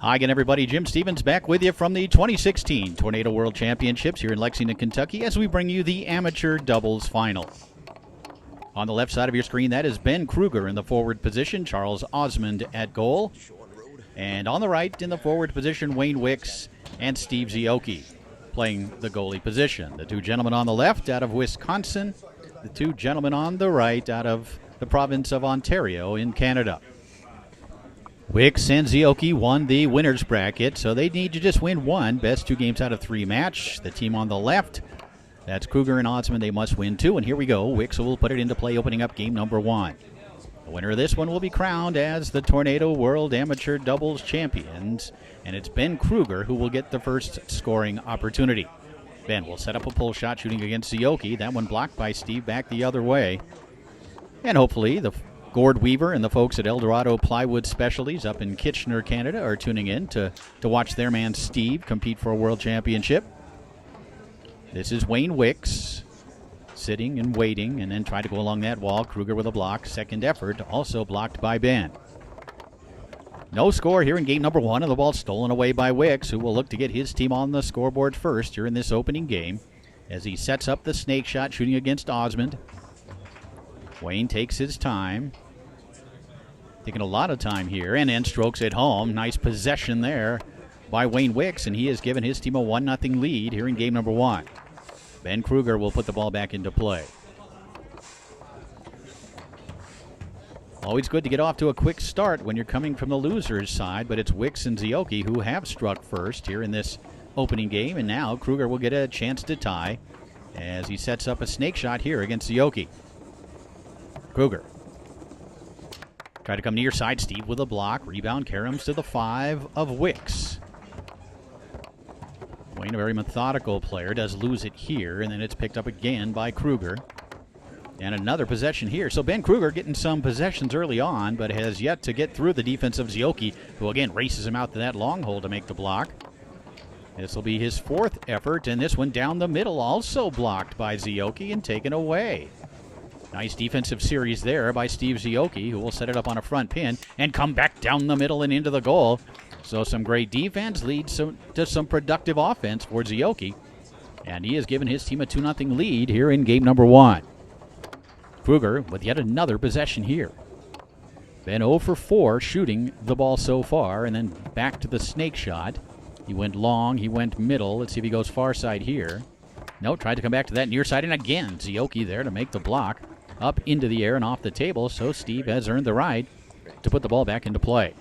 Hi again, everybody. Jim Stevens back with you from the 2016 Tornado World Championships here in Lexington, Kentucky, as we bring you the amateur doubles final. On the left side of your screen, that is Ben Krueger in the forward position, Charles Osmond at goal. And on the right, in the forward position, Wayne Wicks and Steve Zeoke playing the goalie position. The two gentlemen on the left out of Wisconsin, the two gentlemen on the right out of the province of Ontario in Canada. Wicks and Zeoke won the winner's bracket, so they need to just win one. Best 2 games out of 3 match. The team on the left, that's Krueger and Osmond, they must win 2. And here we go. Wicks will put it into play, opening up game number 1. The winner of this one will be crowned as the Tornado World Amateur Doubles Champions, and it's Ben Krueger who will get the first scoring opportunity. Ben will set up a pull shot shooting against Zeoke. That one blocked by Steve back the other way. And hopefully the Gord Weaver and the folks at Eldorado Plywood Specialties up in Kitchener, Canada are tuning in to watch their man Steve compete for a world championship. This is Wayne Wicks sitting and waiting and then try to go along that wall. Krueger with a block. Second effort also blocked by Ben. No score here in game number 1, and the ball stolen away by Wicks, who will look to get his team on the scoreboard first here in this opening game as he sets up the snake shot shooting against Osmond. Wayne takes his time, taking a lot of time here, and then strokes it home. Nice possession there by Wayne Wicks, and he has given his team a 1-0 lead here in game number 1. Ben Krueger will put the ball back into play. Always good to get off to a quick start when you're coming from the loser's side, but it's Wicks and Zeoke who have struck first here in this opening game, and now Krueger will get a chance to tie as he sets up a snake shot here against Zeoke. Krueger try to come near side. Steve with a block. Rebound caroms to the 5 of Wicks. Wayne, a very methodical player, does lose it here, and then it's picked up again by Krueger. And another possession here. So Ben Krueger getting some possessions early on, but has yet to get through the defense of Zeoke, who again races him out to that long hole to make the block. This will be his 4th effort, and this one down the middle also blocked by Zeoke and taken away. Nice defensive series there by Steve Zeoke, who will set it up on a front pin and come back down the middle and into the goal. So some great defense leads to some productive offense for Zeoke, and he has given his team a 2-0 lead here in game number 1. Krueger with yet another possession here. Ben 0 for 4 shooting the ball so far, and then back to the snake shot. He went long, he went middle. Let's see if he goes far side here. No, tried to come back to that near side, and again, Zeoke there to make the block. Up into the air and off the table, so Steve has earned the right to put the ball back into play.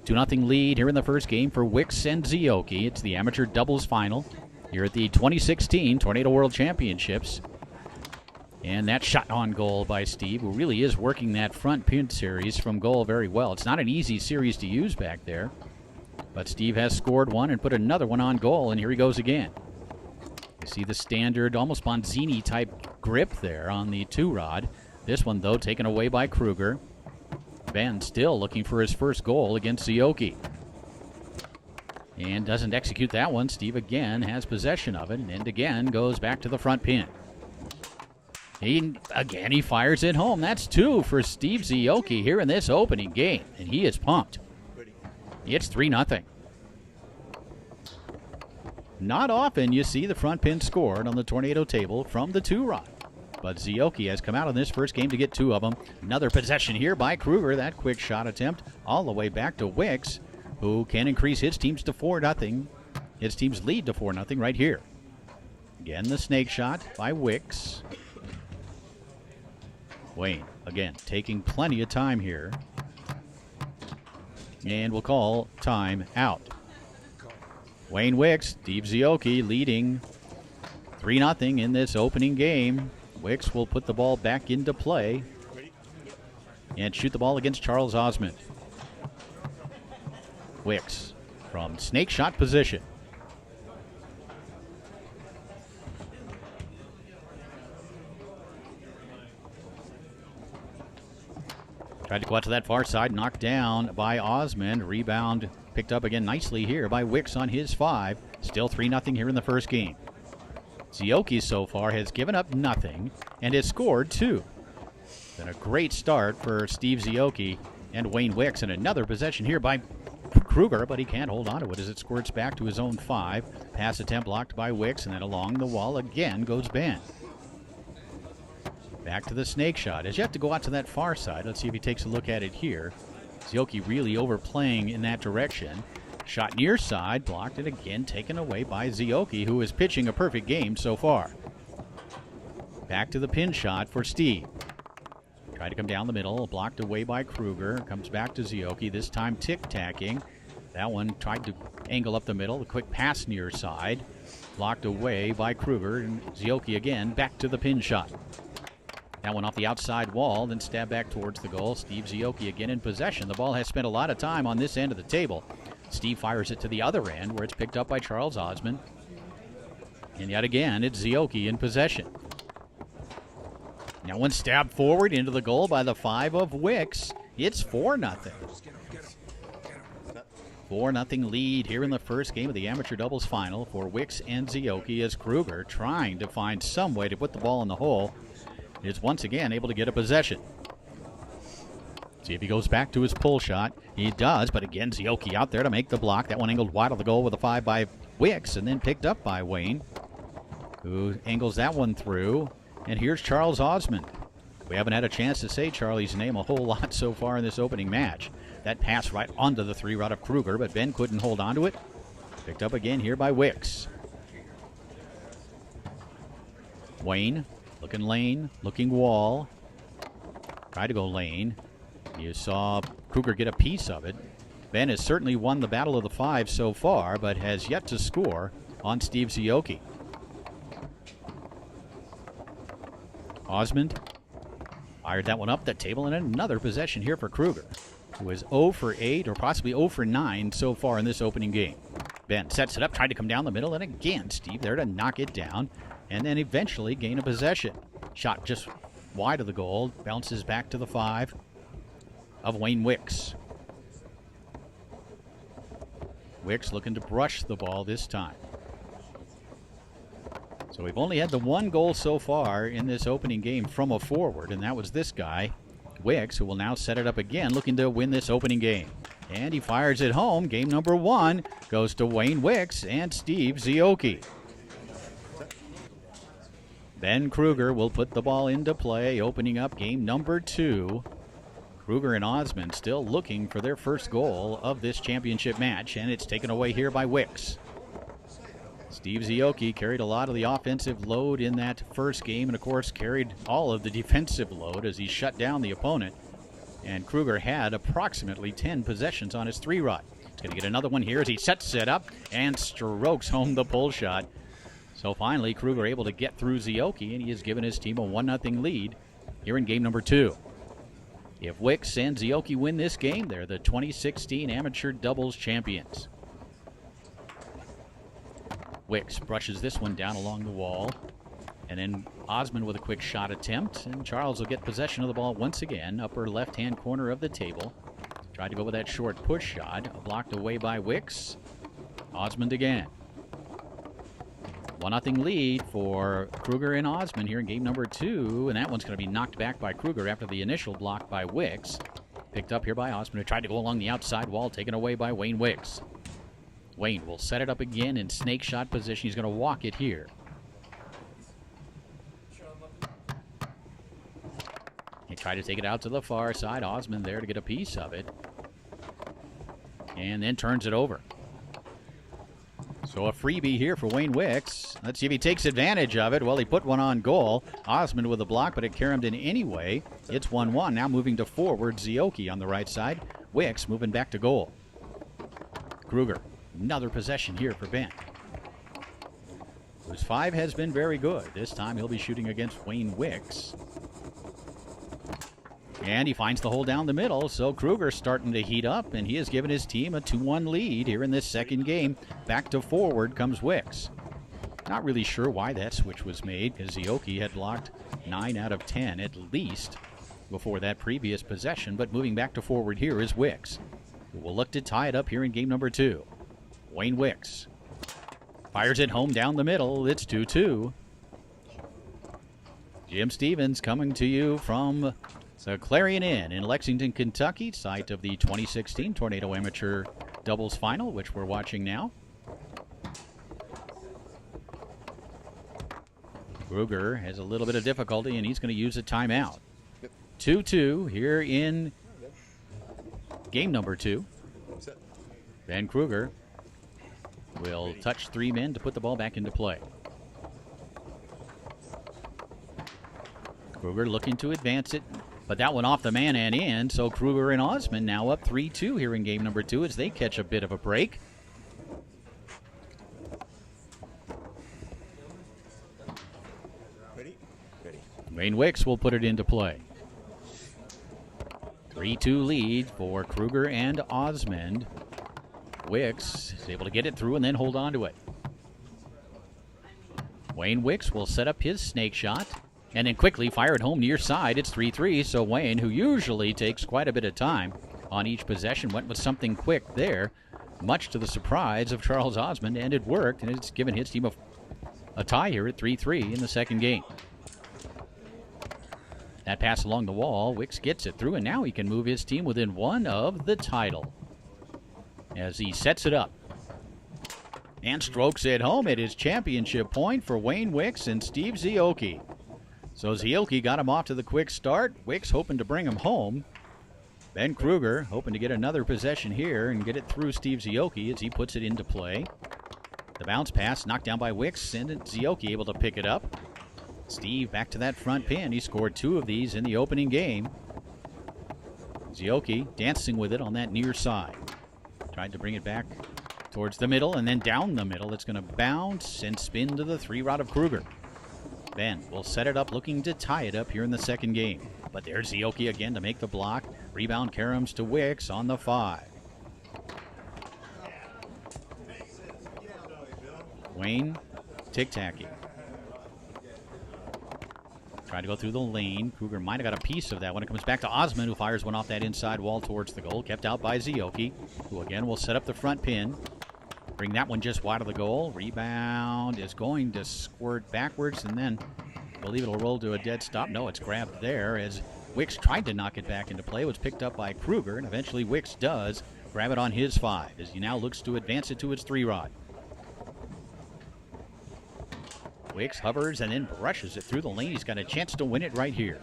2-0 lead here in the first game for Wicks and Zeoke. It's the amateur doubles final here at the 2016 Tornado World Championships. And that shot on goal by Steve, who really is working that front pin series from goal very well. It's not an easy series to use back there, but Steve has scored one and put another one on goal, and here he goes again. You see the standard, almost Bonzini-type grip there on the 2-rod. This one, though, taken away by Krueger. Ben still looking for his first goal against Zeoke. And doesn't execute that one. Steve again has possession of it, and again goes back to the front pin. He fires it home. That's 2 for Steve Zeoke here in this opening game, and he is pumped. It's 3-0. Not often you see the front pin scored on the Tornado table from the 2-rod. But Zeoke has come out in this first game to get 2 of them. Another possession here by Krueger. That quick shot attempt all the way back to Wicks, who can increase his teams to 4-0. His team's lead to 4-0 right here. Again, the snake shot by Wicks. Wayne, again, taking plenty of time here. And we'll call time out. Wayne Wicks, Steve Zeoke leading 3-0 in this opening game. Wicks will put the ball back into play and shoot the ball against Charles Osmond. Wicks from snake shot position. Tried to go out to that far side, knocked down by Osmond. Rebound picked up again nicely here by Wicks on his 5. Still 3-0 here in the first game. Zeoke so far has given up nothing and has scored 2. Been a great start for Steve Zeoke and Wayne Wicks, and another possession here by Krueger, but he can't hold on to it as it squirts back to his own 5. Pass attempt blocked by Wicks, and then along the wall again goes Ben. Back to the snake shot. As you have to go out to that far side, let's see if he takes a look at it here. Zeoke really overplaying in that direction. Shot near side, blocked it again, taken away by Zeoke, who is pitching a perfect game so far. Back to the pin shot for Steve. Tried to come down the middle, blocked away by Krueger. Comes back to Zeoke, this time tic-tacking. That one tried to angle up the middle. The quick pass near side. Blocked away by Krueger. And Zeoke again, back to the pin shot. That one off the outside wall, then stab back towards the goal. Steve Zeoke again in possession. The ball has spent a lot of time on this end of the table. Steve fires it to the other end, where it's picked up by Charles Osmond. And yet again, it's Zeoke in possession. Now one stabbed forward into the goal by the 5 of Wicks. It's 4-0. 4-0 lead here in the first game of the amateur doubles final for Wicks and Zeoke, as Krueger, trying to find some way to put the ball in the hole, is once again able to get a possession. See if he goes back to his pull shot. He does, but again, Zeoke out there to make the block. That one angled wide of the goal with a 5 by Wicks, and then picked up by Wayne, who angles that one through. And here's Charles Osmond. We haven't had a chance to say Charlie's name a whole lot so far in this opening match. That pass right onto the 3-rod of Krueger, but Ben couldn't hold on to it. Picked up again here by Wicks. Wayne, looking lane, looking wall. Tried to go lane. You saw Krueger get a piece of it. Ben has certainly won the battle of the 5 so far, but has yet to score on Steve Zeoke. Osmond fired that one up the table, and another possession here for Krueger, who is 0 for 8 or possibly 0 for 9 so far in this opening game. Ben sets it up, tried to come down the middle, and again Steve there to knock it down, and then eventually gain a possession. Shot just wide of the goal, bounces back to the 5 of Wayne Wicks. Wicks looking to brush the ball this time. So we've only had the 1 goal so far in this opening game from a forward, and that was this guy, Wicks, who will now set it up again, looking to win this opening game. And he fires it home. Game number 1 goes to Wayne Wicks and Steve Zeoke. Ben Krueger will put the ball into play, opening up game number 2. Krueger and Osmond still looking for their first goal of this championship match, and it's taken away here by Wicks. Steve Zeoke carried a lot of the offensive load in that first game, and of course carried all of the defensive load as he shut down the opponent. And Krueger had approximately 10 possessions on his 3-rod. He's going to get another one here as he sets it up and strokes home the pull shot. So finally, Krueger able to get through Zeoke, and he has given his team a 1-0 lead here in game number 2. If Wicks and Zeoke win this game, they're the 2016 amateur doubles champions. Wicks brushes this one down along the wall, and then Osmond with a quick shot attempt, and Charles will get possession of the ball once again, upper left-hand corner of the table. Tried to go with that short push shot, blocked away by Wicks. Osmond again. 1-0 lead for Krueger and Osmond here in game number 2, and that one's going to be knocked back by Krueger after the initial block by Wicks. Picked up here by Osmond, who tried to go along the outside wall, taken away by Wayne Wicks. Wayne will set it up again in snake shot position. He's going to walk it here. He tried to take it out to the far side. Osmond there to get a piece of it. And then turns it over. So a freebie here for Wayne Wicks. Let's see if he takes advantage of it. Well, he put one on goal. Osmond with a block, but it carried in anyway. It's 1-1. Now moving to forward. Zeoke on the right side. Wicks moving back to goal. Krueger. Another possession here for Ben, whose 5 has been very good. This time he'll be shooting against Wayne Wicks. And he finds the hole down the middle, so Krueger starting to heat up, and he has given his team a 2-1 lead here in this second game. Back to forward comes Wicks. Not really sure why that switch was made, because Zeoke had blocked 9 out of 10 at least before that previous possession, but moving back to forward here is Wicks, who will look to tie it up here in game number 2. Wayne Wicks fires it home down the middle. It's 2-2. Jim Stevens coming to you from the Clarion Inn in Lexington, Kentucky, site of the 2016 Tornado Amateur doubles final, which we're watching now. Krueger has a little bit of difficulty, and he's going to use a timeout. 2-2 here in game number 2. Ben Krueger will touch 3 men to put the ball back into play. Krueger looking to advance it, but that one off the man and in, so Krueger and Osmond now up 3-2 here in game number 2 as they catch a bit of a break. Wayne Wicks will put it into play. 3-2 lead for Krueger and Osmond. Wicks is able to get it through and then hold on to it. Wayne Wicks will set up his snake shot and then quickly fire it home near side. It's 3-3, so Wayne, who usually takes quite a bit of time on each possession, went with something quick there, much to the surprise of Charles Osmond, and it worked, and it's given his team a tie here at 3-3 in the second game. That pass along the wall, Wicks gets it through, and now he can move his team within 1 of the title as he sets it up and strokes it home at his championship point for Wayne Wicks and Steve Zeoke. So Zeoke got him off to the quick start. Wicks hoping to bring him home. Ben Krueger hoping to get another possession here and get it through Steve Zeoke as he puts it into play. The bounce pass knocked down by Wicks, and Zeoke able to pick it up. Steve back to that front pin. He scored 2 of these in the opening game. Zeoke dancing with it on that near side. Tried to bring it back towards the middle and then down the middle. It's going to bounce and spin to the 3-rod of Krueger. Ben will set it up looking to tie it up here in the second game. But there's Zeoke again to make the block. Rebound caroms to Wicks on the 5. Wayne tic-tacky. Tried to go through the lane. Krueger might have got a piece of that when it comes back to Osmond, who fires one off that inside wall towards the goal. Kept out by Zeoke, who again will set up the front pin. Bring that one just wide of the goal. Rebound is going to squirt backwards, and then I believe it'll roll to a dead stop. No, it's grabbed there as Wicks tried to knock it back into play. It was picked up by Krueger, and eventually Wicks does grab it on his 5 as he now looks to advance it to his 3-rod. Wicks hovers and then brushes it through the lane. He's got a chance to win it right here.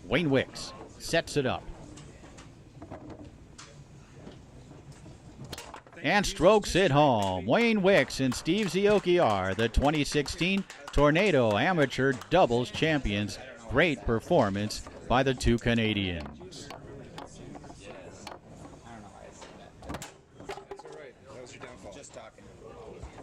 Wayne Wicks sets it up and strokes it home. Wayne Wicks and Steve Zeoke are the 2016 Tornado Amateur Doubles Champions. Great performance by the 2 Canadians. I don't know why I said that. That's all right. That was your downfall. Just talking.